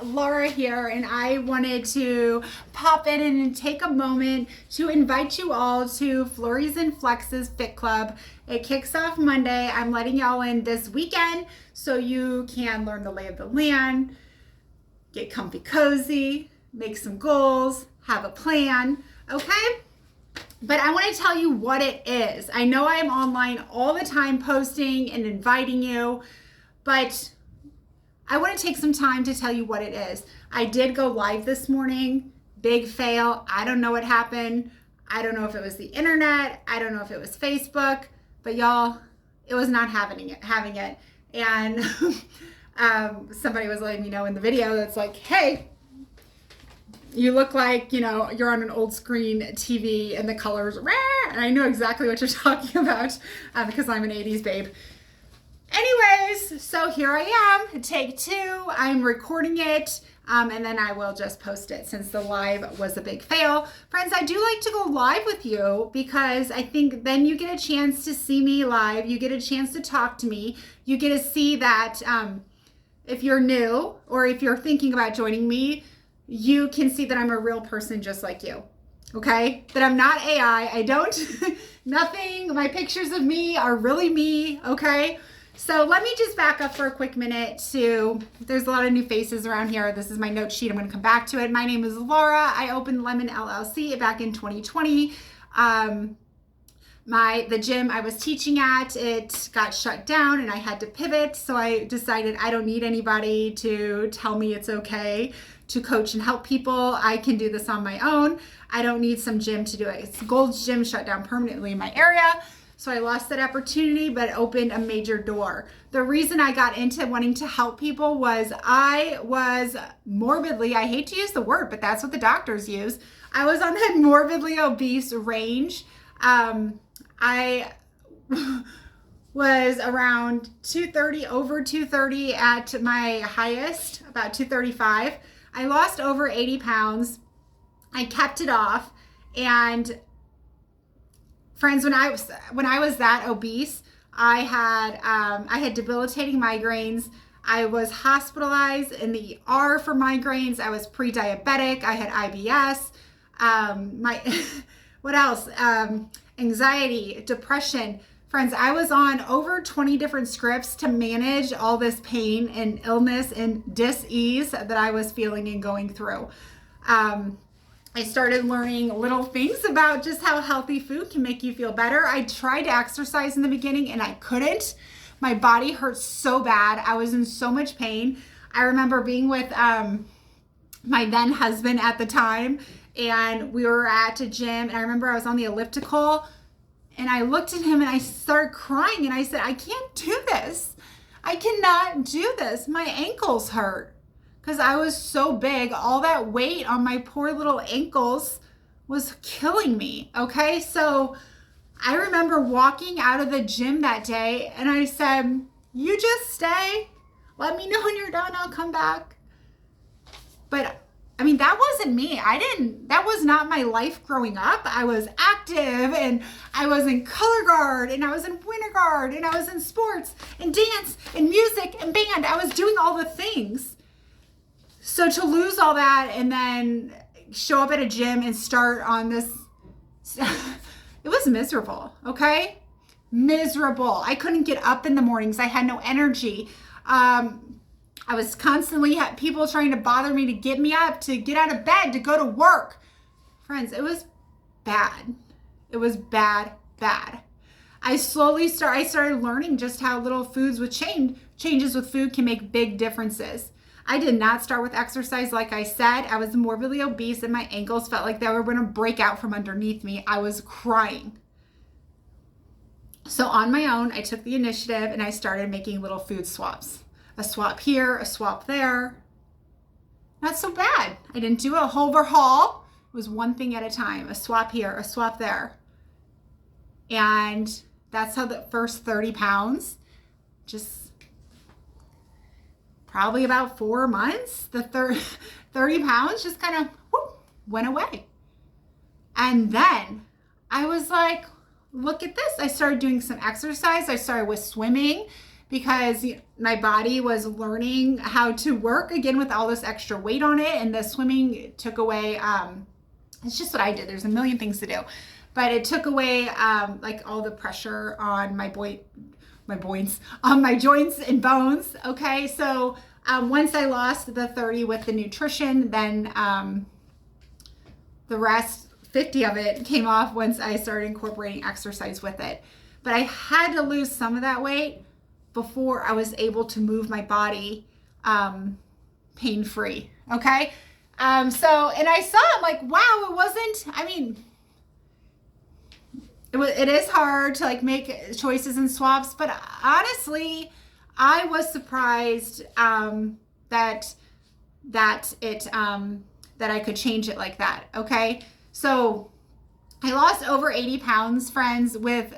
Laura here, and I wanted to pop in and take a moment to invite you all to Flurries Flexes Fit Club. It kicks off Monday. I'm letting y'all in this weekend so you can learn the lay of the land, get comfy cozy, make some goals, have a plan, okay? But I want to tell you what it is. I know I am online all the time posting and inviting you, but I want to take some time to tell you what it is. I did go live this morning. Big fail. I don't know what happened. I don't know if it was the internet. I don't know if it was Facebook, but y'all, it was not having it. And somebody was letting me know in the video that's like, hey, you look like, you're on an old screen TV and the colors, and I know exactly what you're talking about because I'm an 80s babe. Anyways, so here I am, take two. I'm recording it, and then I will just post it since the live was a big fail. Friends, I do like to go live with you because I think then you get a chance to see me live. You get a chance to talk to me. You get to see that if you're new or if you're thinking about joining me, you can see that I'm a real person just like you, okay? That I'm not AI. I don't, nothing, my pictures of me are really me, okay? So let me just back up for a quick minute there's a lot of new faces around here. This is my note sheet. I'm going to come back to it. My name is Laura. I opened Lemon LLC back in 2020. The gym I was teaching at, it got shut down and I had to pivot. So I decided I don't need anybody to tell me it's okay to coach and help people. I can do this on my own. I don't need some gym to do it. It's Gold's Gym shut down permanently in my area. So I lost that opportunity, but it opened a major door. The reason I got into wanting to help people was I was morbidly, I hate to use the word, but that's what the doctors use. I was on that morbidly obese range. I was around 230, over 230 at my highest, about 235. I lost over 80 pounds. I kept it off, and friends, when I was that obese, I had debilitating migraines. I was hospitalized in the ER for migraines. I was pre-diabetic. I had IBS. What else? Anxiety, depression. Friends, I was on over 20 different scripts to manage all this pain and illness and dis-ease that I was feeling and going through. I started learning little things about just how healthy food can make you feel better. I tried to exercise in the beginning and I couldn't. My body hurt so bad. I was in so much pain. I remember being with my then husband at the time, and we were at a gym, and I remember I was on the elliptical and I looked at him and I started crying and I said, I can't do this. I cannot do this. My ankles hurt. Because I was so big, all that weight on my poor little ankles was killing me, okay? So I remember walking out of the gym that day and I said, you just stay. Let me know when you're done, I'll come back. But I mean, that wasn't me. That was not my life growing up. I was active and I was in color guard and I was in winter guard and I was in sports and dance and music and band. I was doing all the things. So to lose all that and then show up at a gym and start on this, it was miserable, okay? Miserable. I couldn't get up in the mornings. I had no energy. I was constantly had people trying to bother me to get me up, to get out of bed, to go to work. Friends, it was bad. It was bad. I started learning just how little foods with changes with food can make big differences. I did not start with exercise. Like I said, I was morbidly obese and my ankles felt like they were going to break out from underneath me. I was crying. So on my own, I took the initiative and I started making little food swaps. A swap here, a swap there. Not so bad. I didn't do a overhaul. It was one thing at a time. A swap here, a swap there. And that's how the first 30 pounds just probably about 4 months, the 30 pounds just kind of went away. And then I was like, look at this. I started doing some exercise. I started with swimming because my body was learning how to work again with all this extra weight on it, and the swimming took away, it's just what I did. There's a million things to do, but it took away like all the pressure on my joints and bones. Okay, so once I lost the 30 with the nutrition, then the rest, 50 of it, came off once I started incorporating exercise with it. But I had to lose some of that weight before I was able to move my body pain-free. Okay, so, and I saw it like, wow, it wasn't, I mean, it is hard to like make choices and swaps, but honestly, I was surprised that I could change it like that. Okay, so I lost over 80 pounds, friends, with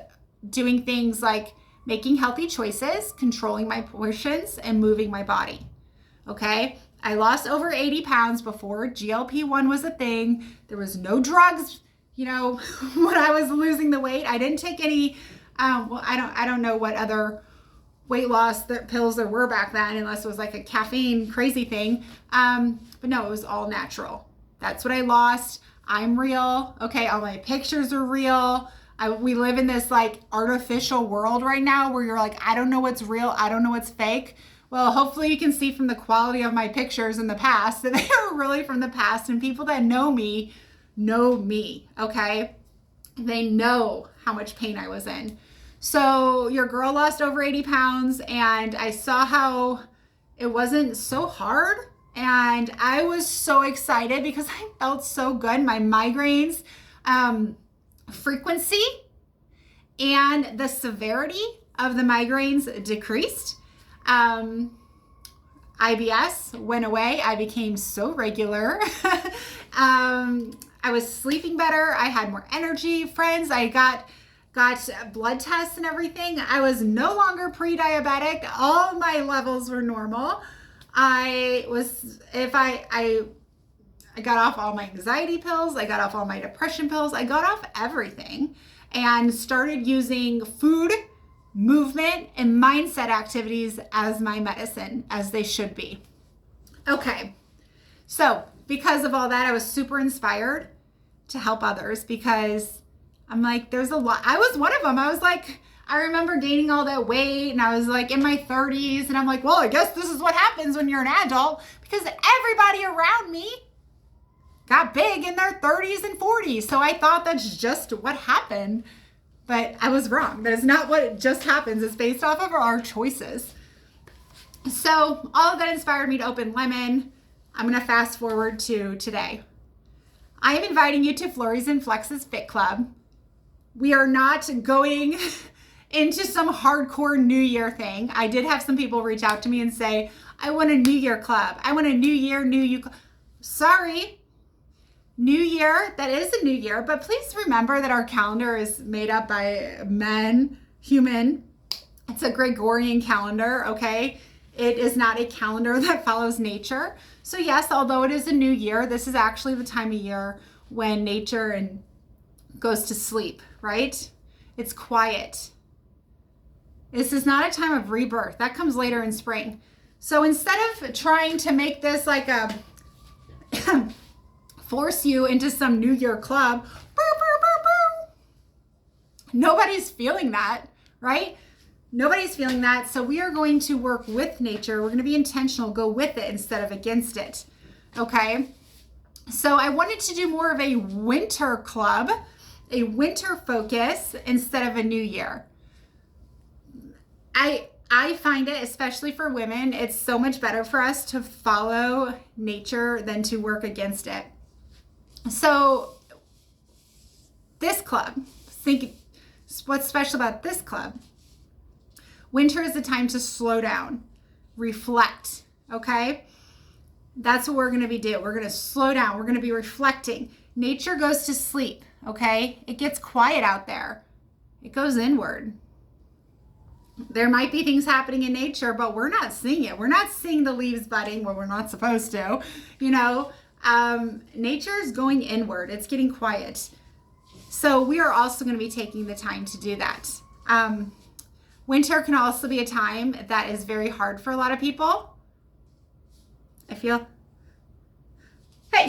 doing things like making healthy choices, controlling my portions, and moving my body. Okay, I lost over 80 pounds before GLP-1 was a thing. There was no drugs, when I was losing the weight. I didn't take any, I don't know what other weight loss pills there were back then, unless it was like a caffeine crazy thing. But no, it was all natural. That's what I lost. I'm real. Okay, all my pictures are real. We live in this like artificial world right now where you're like, I don't know what's real. I don't know what's fake. Well, hopefully you can see from the quality of my pictures in the past that they are really from the past, and people that know me, okay? They know how much pain I was in. So your girl lost over 80 pounds, and I saw how it wasn't so hard, and I was so excited because I felt so good. My migraines, frequency and the severity of the migraines decreased. IBS went away. I became so regular. I was sleeping better. I had more energy, friends. I got blood tests and everything. I was no longer pre-diabetic. All my levels were normal. I got off all my anxiety pills. I got off all my depression pills. I got off everything and started using food, movement, and mindset activities as my medicine, as they should be. Okay, so because of all that, I was super inspired to help others, because I'm like, there's a lot. I was one of them. I was like, I remember gaining all that weight, and I was like in my 30s, and I'm like, well, I guess this is what happens when you're an adult, because everybody around me got big in their 30s and 40s. So I thought that's just what happened, but I was wrong. That is not what just happens. It's based off of our choices. So all of that inspired me to open Lemon. I'm going to fast forward to today. I am inviting you to Flurries Flexes Fit Club. We are not going into some hardcore New Year thing. I did have some people reach out to me and say, I want a New Year club. I want a New Year, New You. Sorry. New Year, that is a new year, but please remember that our calendar is made up by human. It's a Gregorian calendar, okay? It is not a calendar that follows nature. So yes, although it is a new year, this is actually the time of year when nature goes to sleep, right? It's quiet. This is not a time of rebirth. That comes later in spring. So instead of trying to make this like a force you into some New Year club, nobody's feeling that, right? Nobody's feeling that. So we are going to work with nature. We're going to be intentional, go with it instead of against it. Okay. So I wanted to do more of a winter club, a winter focus instead of a new year. I find it, especially for women, it's so much better for us to follow nature than to work against it. So this club, think what's special about this club. Winter is the time to slow down, reflect, okay? That's what we're going to be doing. We're going to slow down. We're going to be reflecting. Nature goes to sleep, okay? It gets quiet out there. It goes inward. There might be things happening in nature, but we're not seeing it. We're not seeing the leaves budding when we're not supposed to, nature is going inward. It's getting quiet. So we are also going to be taking the time to do that. Winter can also be a time that is very hard for a lot of people. Hey,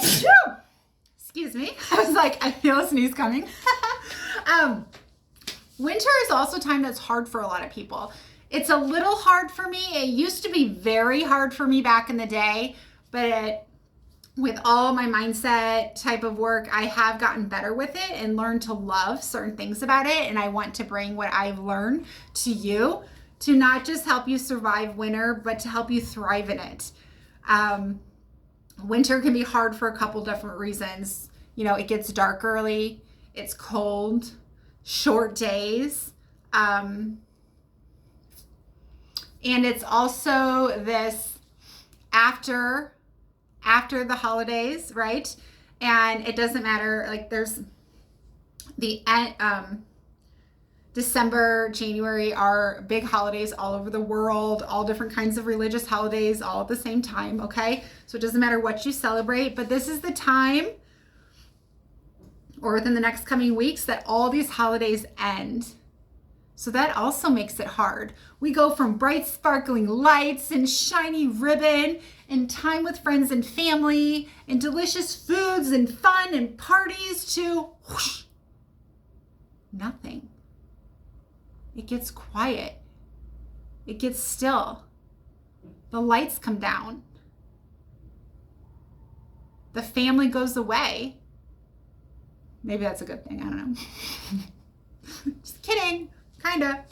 excuse me. I was like, I feel a sneeze coming. Winter is also a time that's hard for a lot of people. It's a little hard for me. It used to be very hard for me back in the day, but with all my mindset type of work, I have gotten better with it and learned to love certain things about it. And I want to bring what I've learned to you to not just help you survive winter, but to help you thrive in it. Winter can be hard for a couple different reasons. You know, it gets dark early, it's cold, short days. And it's also this after the holidays, right? And it doesn't matter, like there's the December, January are big holidays all over the world, all different kinds of religious holidays all at the same time, okay? So it doesn't matter what you celebrate, but this is the time, or within the next coming weeks, that all these holidays end. So that also makes it hard. We go from bright sparkling lights and shiny ribbon and time with friends and family and delicious foods and fun and parties to whoosh, nothing. It gets quiet. It gets still. The lights come down. The family goes away. Maybe that's a good thing. I don't know. Just kidding. Kinda.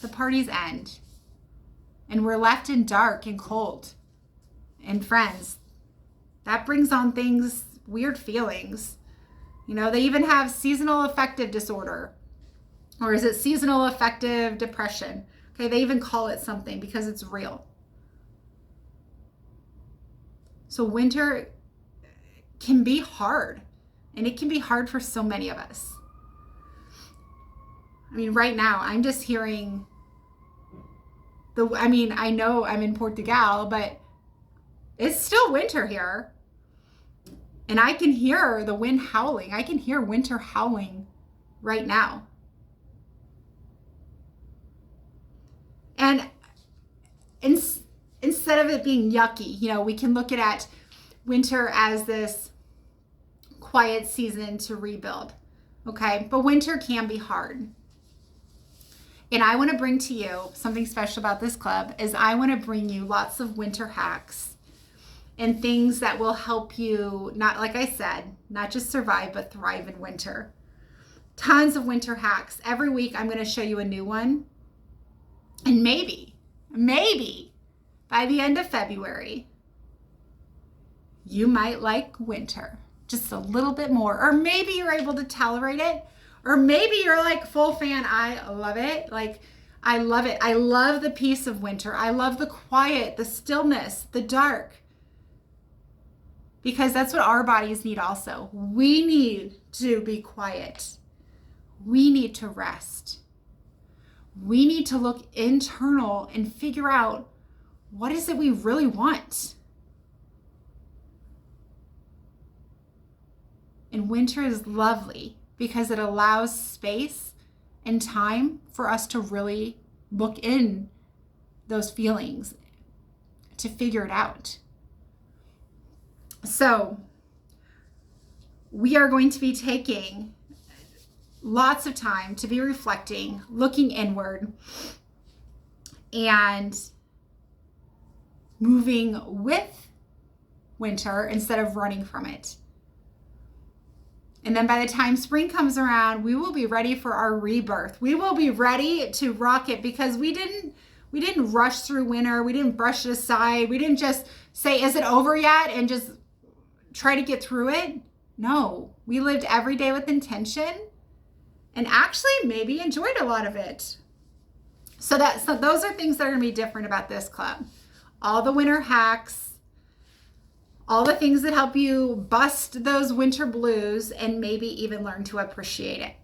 The parties end. And we're left in dark and cold. And friends, that brings on things, weird feelings. You know, they even have seasonal affective disorder. Or is it seasonal affective depression? Okay, they even call it something because it's real. So winter can be hard. And it can be hard for so many of us. I mean, right now, I'm just hearing I know I'm in Portugal, but it's still winter here. And I can hear the wind howling. I can hear winter howling right now. And instead of it being yucky, you know, we can look at winter as this quiet season to rebuild, okay? But winter can be hard. And I want to bring to you something special about this club is I want to bring you lots of winter hacks and things that will help you, not like I said, not just survive, but thrive in winter. Tons of winter hacks. Every week I'm going to show you a new one. And maybe by the end of February, you might like winter just a little bit more. Or maybe you're able to tolerate it. Or maybe you're like full fan. I love it. Like, I love it. I love the peace of winter. I love the quiet, the stillness, the dark. Because that's what our bodies need also. We need to be quiet. We need to rest. We need to look internal and figure out what is it we really want. And winter is lovely because it allows space and time for us to really look in those feelings, to figure it out. So we are going to be taking lots of time to be reflecting, looking inward, and moving with winter instead of running from it. And then by the time spring comes around, we will be ready for our rebirth. We will be ready to rock it because we didn't rush through winter. We didn't brush it aside. We didn't just say, is it over yet? And just try to get through it. No, we lived every day with intention and actually maybe enjoyed a lot of it. So those are things that are going to be different about this club. All the winter hacks, all the things that help you bust those winter blues and maybe even learn to appreciate it.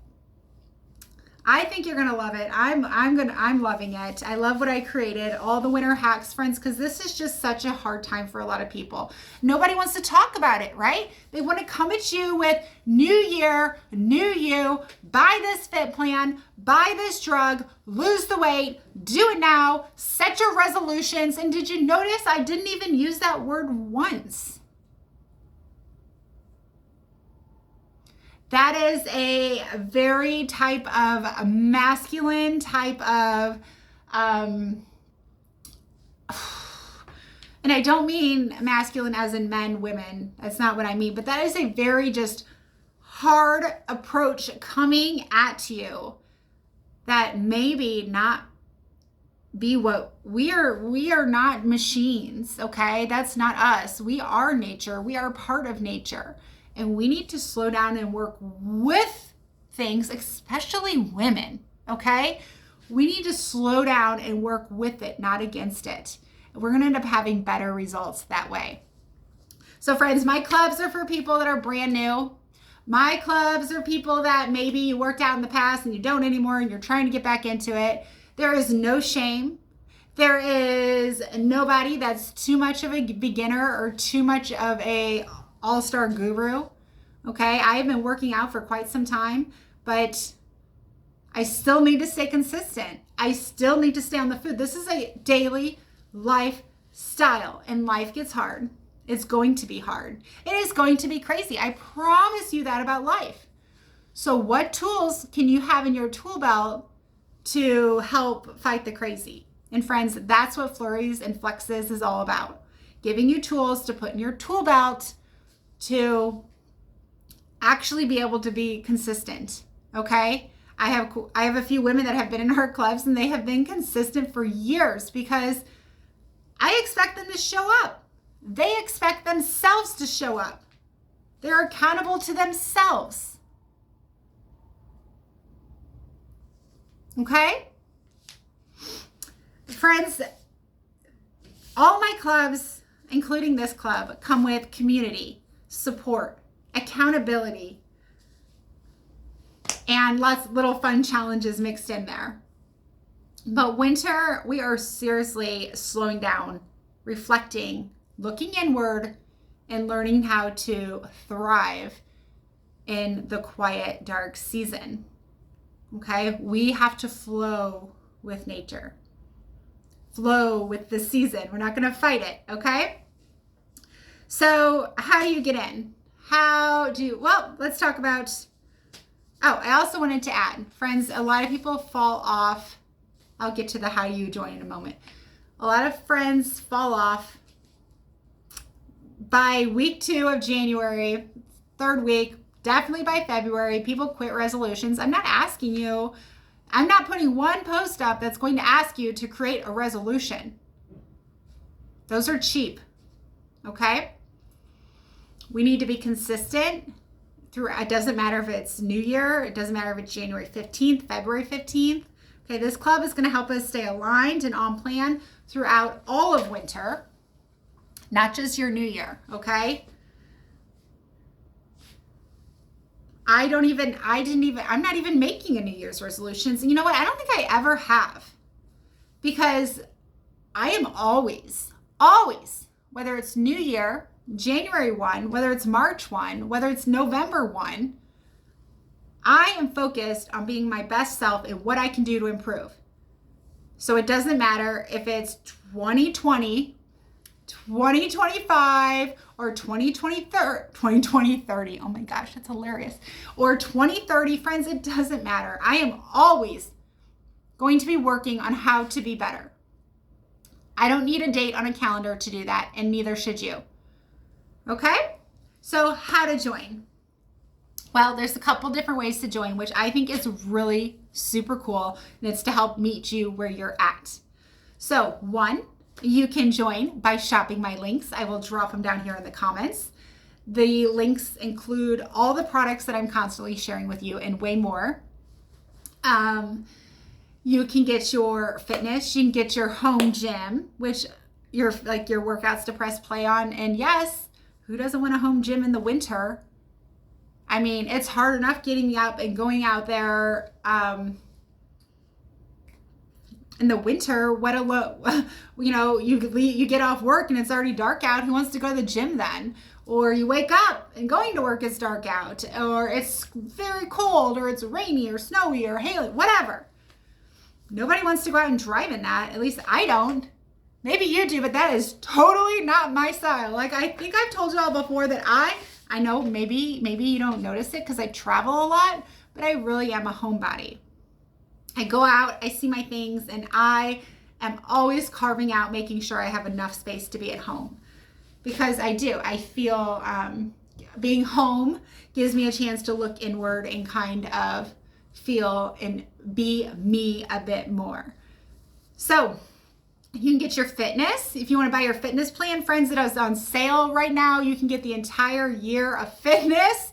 I think you're gonna love it. I'm loving it. I love what I created, all the winter hacks, friends, because this is just such a hard time for a lot of people. Nobody wants to talk about it, right? They want to come at you with new year, new you, buy this fit plan, buy this drug, lose the weight, do it now, set your resolutions. And did you notice I didn't even use that word once? That is a very type of masculine type of, and I don't mean masculine as in men, women. That's not what I mean. But that is a very just hard approach coming at you that maybe not be what we are. We are not machines, okay? That's not us. We are nature. We are part of nature. And we need to slow down and work with things, especially women, okay? We need to slow down and work with it, not against it. We're going to end up having better results that way. So friends, my clubs are for people that are brand new. My clubs are people that maybe you worked out in the past and you don't anymore and you're trying to get back into it. There is no shame. There is nobody that's too much of a beginner or too much of a all-star guru. Okay, I have been working out for quite some time, but I still need to stay consistent. I still need to stay on the food. This is a daily lifestyle, and life gets hard. It's going to be hard. It is going to be crazy. I promise you that about life. So what tools can you have in your tool belt to help fight the crazy? And friends, that's what Flurries and Flexes is all about. Giving you tools to put in your tool belt to actually be able to be consistent, okay? I have a few women that have been in our clubs and they have been consistent for years because I expect them to show up. They expect themselves to show up. They're accountable to themselves. Okay? Friends, all my clubs, including this club, come with community, support, accountability, and lots of little fun challenges mixed in there. But winter, we are seriously slowing down, reflecting, looking inward, and learning how to thrive in the quiet, dark season. Okay? We have to flow with nature. Flow with the season. We're not going to fight it, okay? So how do you get in? Well, let's talk about, I also wanted to add, friends, a lot of people fall off. I'll get to the how do you join in a moment. A lot of friends fall off by week 2 of January, third week, definitely by February. People quit resolutions. I'm not putting one post up that's going to ask you to create a resolution. Those are cheap, okay? We need to be consistent through. It doesn't matter if it's New Year. It doesn't matter if it's January 15th, February 15th. Okay, this club is going to help us stay aligned and on plan throughout all of winter, not just your New Year, okay? I'm not even making a New Year's resolutions. And you know what? I don't think I ever have, because I am always, whether it's New Year, January 1, whether it's March 1, whether it's November 1, I am focused on being my best self and what I can do to improve. So it doesn't matter if it's 2020, 2025, or 2030. Oh my gosh, that's hilarious. Or 2030, friends, it doesn't matter. I am always going to be working on how to be better. I don't need a date on a calendar to do that, and neither should you. Okay? So how to join? Well, there's a couple different ways to join, which I think is really super cool, and it's to help meet you where you're at. So 1, you can join by shopping my links. I will drop them down here in the comments. The links include all the products that I'm constantly sharing with you and way more. You can get your fitness, you can get your home gym, which your workouts to press play on. And yes, who doesn't want a home gym in the winter? I mean, it's hard enough getting up and going out there in the winter, you get off work and it's already dark out. Who wants to go to the gym then? Or you wake up and going to work is dark out, or it's very cold, or it's rainy or snowy or haily, whatever. Nobody wants to go out and drive in that. At least I don't. Maybe you do, but that is totally not my style. Like, I think I've told you all before that I know maybe you don't notice it because I travel a lot, but I really am a homebody. I go out, I see my things, and I am always carving out, making sure I have enough space to be at home. Because I do. I feel being home gives me a chance to look inward and kind of feel and be me a bit more. So you can get your fitness. If you want to buy your fitness plan, friends, that is on sale right now. You can get the entire year of fitness.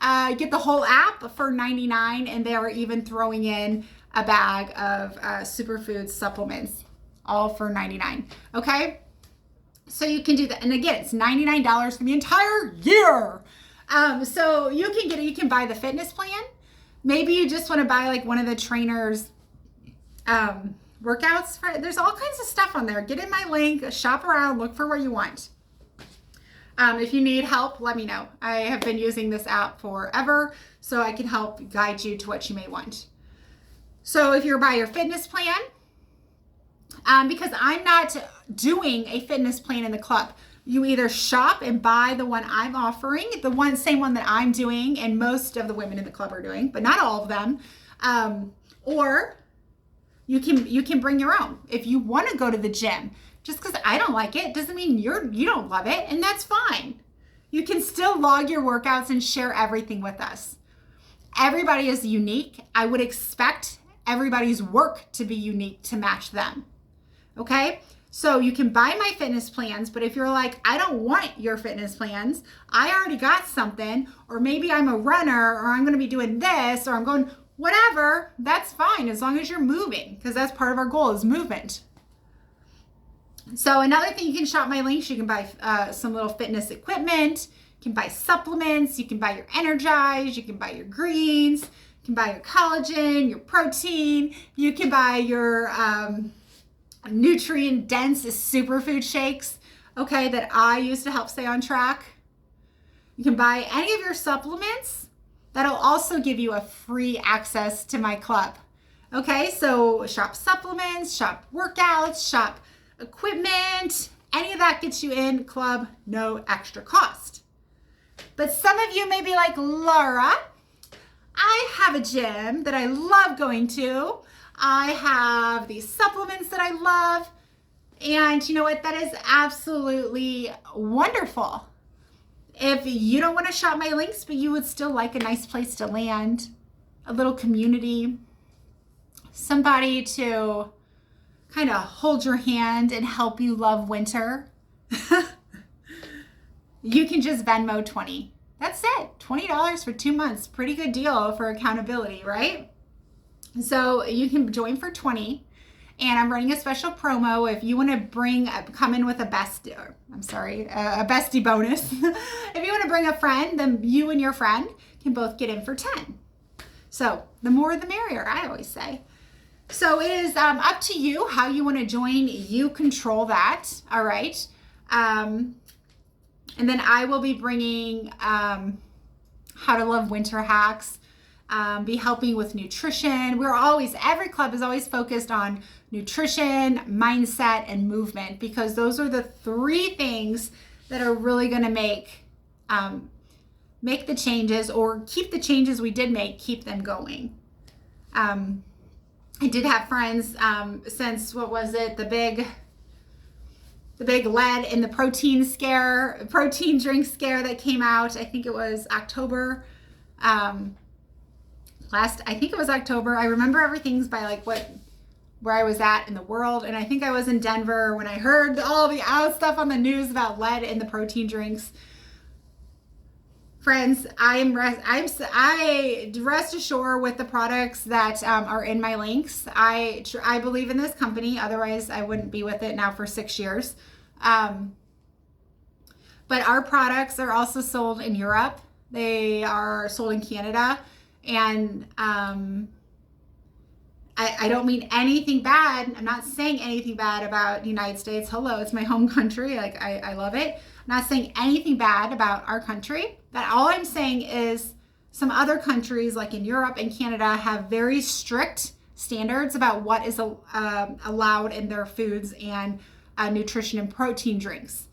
Get the whole app for $99, and they are even throwing in a bag of superfood supplements, all for $99. Okay? So you can do that. And again, it's $99 for the entire year. So you can buy the fitness plan. Maybe you just want to buy like one of the trainers workouts. There's all kinds of stuff on there. Get in my link, shop around, look for what you want. If you need help, let me know. I have been using this app forever, so I can help guide you to what you may want. So if you're by your fitness plan, because I'm not doing a fitness plan in the club, you either shop and buy the one I'm offering, same one that I'm doing and most of the women in the club are doing, but not all of them. Or you can bring your own. If you want to go to the gym, just because I don't like it doesn't mean you don't love it, and that's fine. You can still log your workouts and share everything with us. Everybody is unique. I would expect everybody's work to be unique to match them. Okay? So you can buy my fitness plans, but if you're like, I don't want your fitness plans, I already got something, or maybe I'm a runner, or I'm going to be doing this, or I'm going, whatever, that's fine as long as you're moving, because that's part of our goal is movement. So another thing, you can shop my links. You can buy some little fitness equipment. You can buy supplements. You can buy your Energize. You can buy your greens. You can buy your collagen, your protein. You can buy your nutrient-dense superfood shakes, okay, that I use to help stay on track. You can buy any of your supplements. That'll also give you a free access to my club. Okay, so shop supplements, shop workouts, shop equipment, any of that gets you in club, no extra cost. But some of you may be like, Laura, I have a gym that I love going to. I have these supplements that I love. And you know what? That is absolutely wonderful. If you don't want to shop my links, but you would still like a nice place to land, a little community, somebody to kind of hold your hand and help you love winter, you can just Venmo 20. That's it. $20 for 2 months. Pretty good deal for accountability, right? So you can join for 20, and I'm running a special promo. If you want to come in with a bestie bonus. If you want to bring a friend, then you and your friend can both get in for 10. So the more the merrier, I always say. So it is up to you how you want to join. You control that. All right. And then I will be bringing how to love winter hacks. Be helping with nutrition. Every club is always focused on nutrition, mindset, and movement, because those are the 3 things that are really going to make the changes, or keep the changes we did make, keep them going. I did have friends since, the big lead in the protein drink scare that came out. I think it was October. I think it was October. I remember everything's by where I was at in the world. And I think I was in Denver when I heard all the stuff on the news about lead in the protein drinks. Friends, I rest assured with the products that are in my links. I believe in this company. Otherwise, I wouldn't be with it now for 6 years. But our products are also sold in Europe. They are sold in Canada. And I don't mean anything bad. I'm not saying anything bad about the United States. Hello, it's my home country. Like, I love it. I'm not saying anything bad about our country. But all I'm saying is some other countries, like in Europe and Canada, have very strict standards about what is allowed in their foods and nutrition and protein drinks.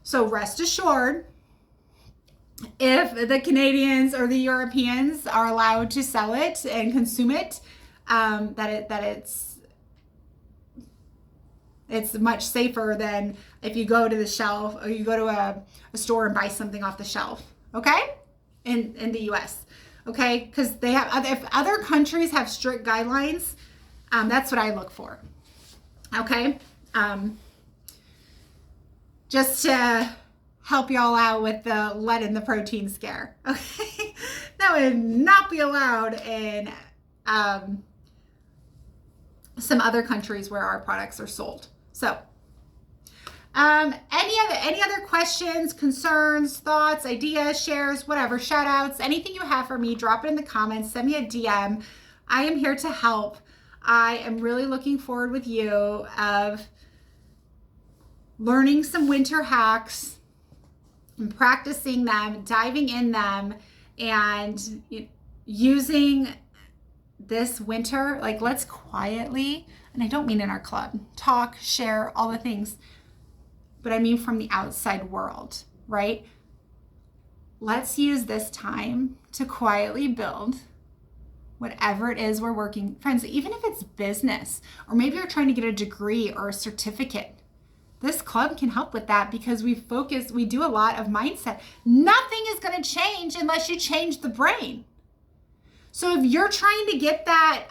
So rest assured, if the Canadians or the Europeans are allowed to sell it and consume it, that it's much safer than if you go to the shelf or you go to a store and buy something off the shelf, okay? In the US, okay? Because they have, if other countries have strict guidelines, that's what I look for, okay? Just to help y'all out with the lead in the protein scare, okay? That would not be allowed in some other countries where our products are sold. So any other questions, concerns, thoughts, ideas, shares, whatever, shout outs, anything you have for me, drop it in the comments, send me a DM. I am here to help. I am really looking forward with you of learning some winter hacks and practicing them, diving in them, and using this winter, like, let's quietly, and I don't mean in our club, talk, share, all the things, but I mean from the outside world, right? Let's use this time to quietly build whatever it is we're working. Friends, even if it's business, or maybe you're trying to get a degree or a certificate, this club can help with that because we do a lot of mindset. Nothing is going to change unless you change the brain. So if you're trying to get that,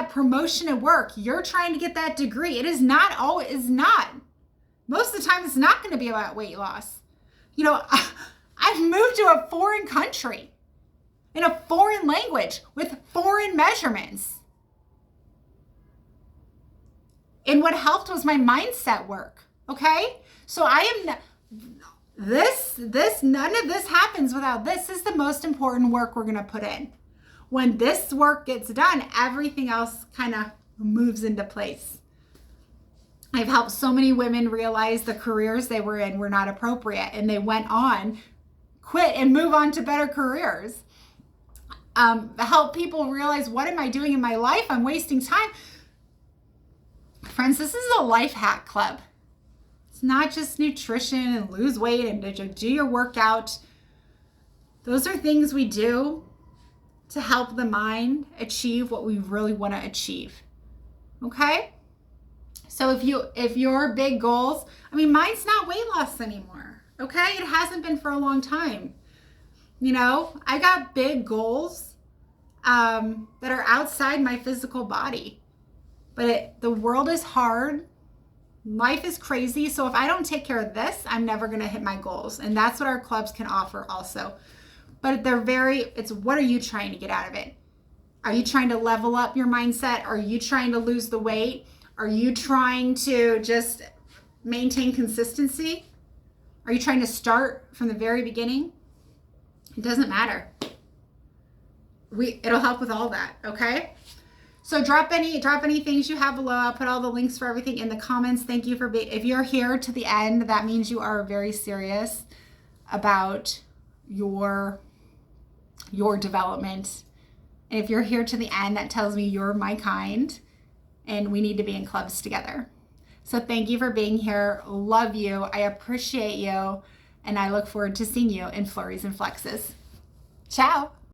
promotion at work, you're trying to get that degree, most of the time it's not going to be about weight loss. I've moved to a foreign country in a foreign language with foreign measurements. And what helped was my mindset work, okay? So none of this happens without this. Is the most important work we're gonna put in. When this work gets done, everything else kind of moves into place. I've helped so many women realize the careers they were in were not appropriate, and they went on, quit, and move on to better careers. Help people realize, what am I doing in my life? I'm wasting time. Friends, this is a life hack club. It's not just nutrition and lose weight and do your workout. Those are things we do to help the mind achieve what we really want to achieve. Okay? So if your big goals, mine's not weight loss anymore. Okay? It hasn't been for a long time. I got big goals that are outside my physical body. But the world is hard. Life is crazy. So if I don't take care of this, I'm never going to hit my goals. And that's what our clubs can offer also. But it's what are you trying to get out of it? Are you trying to level up your mindset? Are you trying to lose the weight? Are you trying to just maintain consistency? Are you trying to start from the very beginning? It doesn't matter. It'll help with all that, okay? So drop any things you have below. I'll put all the links for everything in the comments. Thank you for if you're here to the end, that means you are very serious about your development. And if you're here to the end, that tells me you're my kind and we need to be in clubs together. So thank you for being here. Love you. I appreciate you. And I look forward to seeing you in Flurries and Flexes. Ciao.